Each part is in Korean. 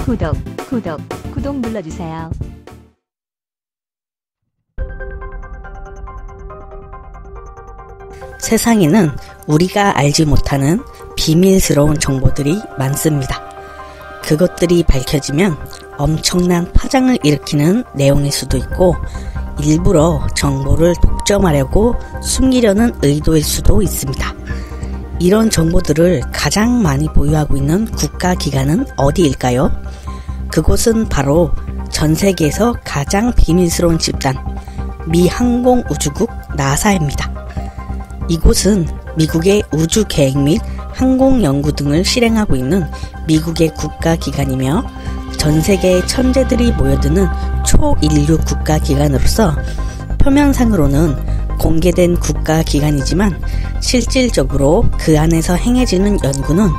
구독 눌러주세요. 세상에는 우리가 알지 못하는 비밀스러운 정보들이 많습니다. 그것들이 밝혀지면 엄청난 파장을 일으키는 내용일 수도 있고, 일부러 정보를 독점하려고 숨기려는 의도일 수도 있습니다. 이런 정보들을 가장 많이 보유하고 있는 국가기관은 어디일까요? 그곳은 바로 전 세계에서 가장 비밀스러운 집단, 미 항공우주국 나사입니다. 이곳은 미국의 우주 계획 및 항공 연구 등을 실행하고 있는 미국의 국가기관이며, 전 세계의 천재들이 모여드는 초인류 국가기관으로서 표면상으로는 공개된 국가기관이지만 실질적으로 그 안에서 행해지는 연구는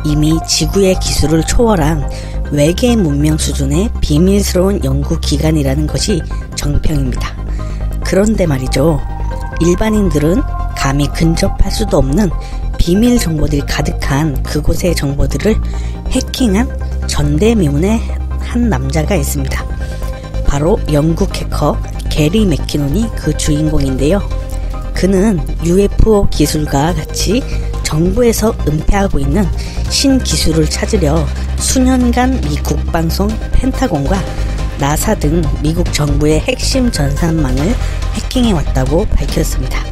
이미 지구의 기술을 초월한 외계 문명 수준의 비밀스러운 연구기관이라는 것이 정평입니다. 그런데 말이죠, 일반인들은 감히 근접할 수도 없는 비밀 정보들이 가득한 그곳의 정보들을 해킹한 전대미문의 한 남자가 있습니다. 바로 영국 해커 게리 맥키논이 그 주인공인데요. 그는 UFO 기술과 같이 정부에서 은폐하고 있는 신기술을 찾으려 수년간 미 국방성 펜타곤과 나사 등 미국 정부의 핵심 전산망을 해킹해왔다고 밝혔습니다.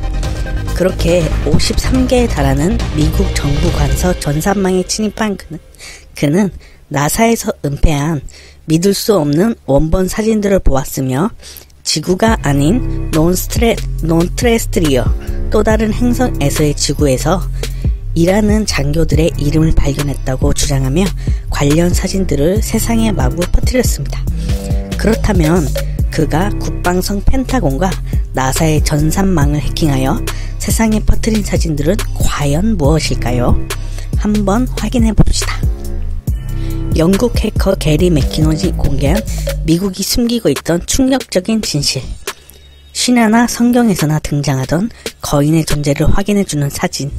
그렇게 53개에 달하는 미국 정부 관서 전산망에 침입한 그는 나사에서 은폐한 믿을 수 없는 원본 사진들을 보았으며, 지구가 아닌 논트레스트리어, 또 다른 행성에서의 지구에서 일하는 장교들의 이름을 발견했다고 주장하며 관련 사진들을 세상에 마구 퍼뜨렸습니다. 그렇다면 그가 국방성 펜타곤과 나사의 전산망을 해킹하여 세상에 퍼뜨린 사진들은 과연 무엇일까요? 한번 확인해 봅시다. 영국 해커 게리 맥키논이 공개한 미국이 숨기고 있던 충격적인 진실. 신화나 성경에서나 등장하던 거인의 존재를 확인해주는 사진.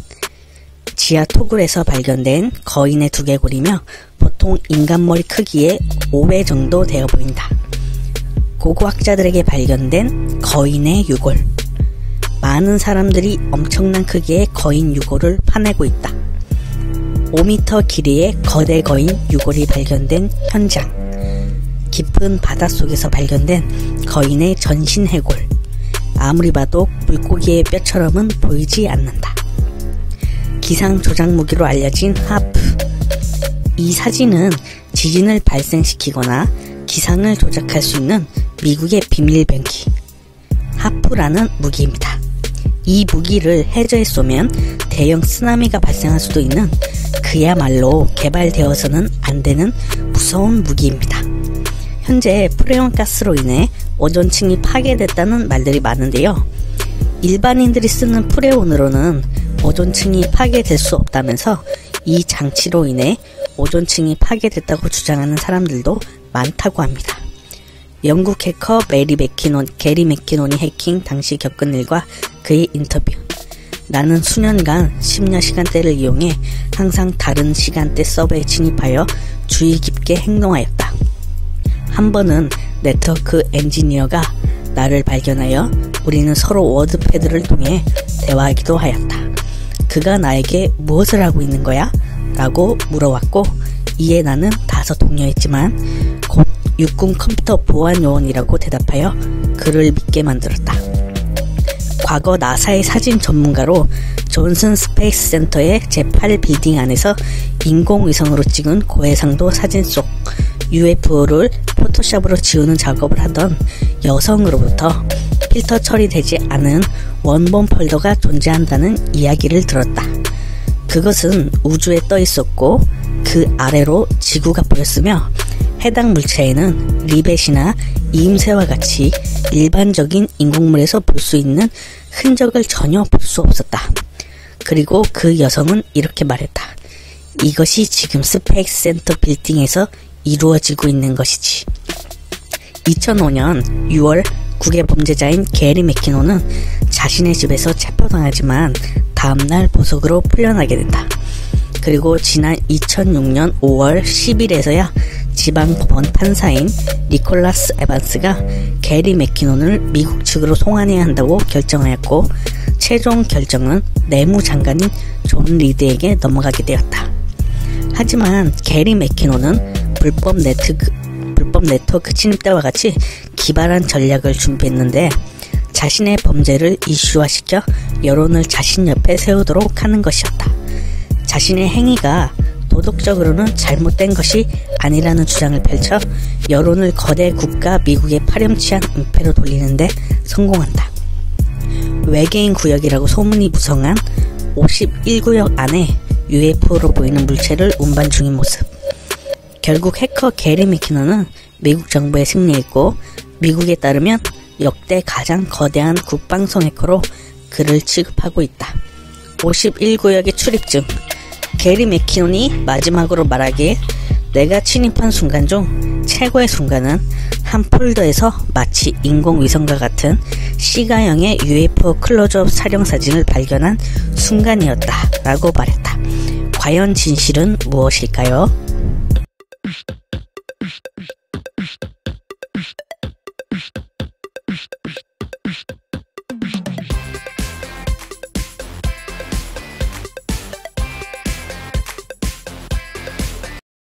지하 토굴에서 발견된 거인의 두개골이며 보통 인간머리 크기의 5배 정도 되어 보인다. 고고학자들에게 발견된 거인의 유골. 많은 사람들이 엄청난 크기의 거인 유골을 파내고 있다. 5m 길이의 거대 거인 유골이 발견된 현장. 깊은 바닷속에서 발견된 거인의 전신 해골. 아무리 봐도 물고기의 뼈처럼은 보이지 않는다. 기상 조작 무기로 알려진 하프. 이 사진은 지진을 발생시키거나 기상을 조작할 수 있는 미국의 비밀 병기 하프라는 무기입니다. 이 무기를 해저에 쏘면 대형 쓰나미가 발생할 수도 있는, 그야말로 개발되어서는 안 되는 무서운 무기입니다. 현재 프레온 가스로 인해 오존층이 파괴됐다는 말들이 많은데요. 일반인들이 쓰는 프레온으로는 오존층이 파괴될 수 없다면서 이 장치로 인해 오존층이 파괴됐다고 주장하는 사람들도 많다고 합니다. 영국 해커 게리 맥키논이 해킹 당시 겪은 일과 그의 인터뷰. 나는 수년간 10년 시간대를 이용해 항상 다른 시간대 서버에 진입하여 주의 깊게 행동하였다. 한 번은 네트워크 엔지니어가 나를 발견하여 우리는 서로 워드패드를 통해 대화하기도 하였다. 그가 나에게 무엇을 하고 있는 거야? 라고 물어왔고, 이에 나는 다소 동요했지만 곧 육군 컴퓨터 보안 요원이라고 대답하여 그를 믿게 만들었다. 과거 나사의 사진 전문가로 존슨 스페이스 센터의 제8빌딩 안에서 인공위성으로 찍은 고해상도 사진 속 UFO를 포토샵으로 지우는 작업을 하던 여성으로부터 필터 처리되지 않은 원본 폴더가 존재한다는 이야기를 들었다. 그것은 우주에 떠 있었고 그 아래로 지구가 보였으며, 해당 물체에는 리벳이나 이임새와 같이 일반적인 인공물에서 볼 수 있는 흔적을 전혀 볼 수 없었다. 그리고 그 여성은 이렇게 말했다. 이것이 지금 스페이스 센터 빌딩에서 이루어지고 있는 것이지. 2005년 6월 국외 범죄자인 게리 맥키논은 자신의 집에서 체포당하지만 다음날 보석으로 풀려나게 된다. 그리고 지난 2006년 5월 10일에서야 지방법원 판사인 니콜라스 에반스가 게리 맥키논을 미국 측으로 송환해야 한다고 결정하였고, 최종 결정은 내무장관인 존 리드에게 넘어가게 되었다. 하지만 게리 맥키논은 불법 네트워크 침입 때와 같이 기발한 전략을 준비했는데, 자신의 범죄를 이슈화시켜 여론을 자신 옆에 세우도록 하는 것이었다. 자신의 행위가 도덕적으로는 잘못된 것이 아니라는 주장을 펼쳐 여론을 거대 국가 미국의 파렴치한 은폐로 돌리는데 성공한다. 외계인 구역이라고 소문이 무성한 51구역 안에 UFO로 보이는 물체를 운반 중인 모습. 결국 해커 게리 맥키논은 미국 정부에 승리했고, 미국에 따르면 역대 가장 거대한 국방성 해커로 그를 취급하고 있다. 51구역의 출입증. 게리 맥키논이 마지막으로 말하기에 내가 침입한 순간 중 최고의 순간은 한 폴더에서 마치 인공위성과 같은 시가형의 UFO 클로즈업 촬영 사진을 발견한 순간이었다 라고 말했다. 과연 진실은 무엇일까요?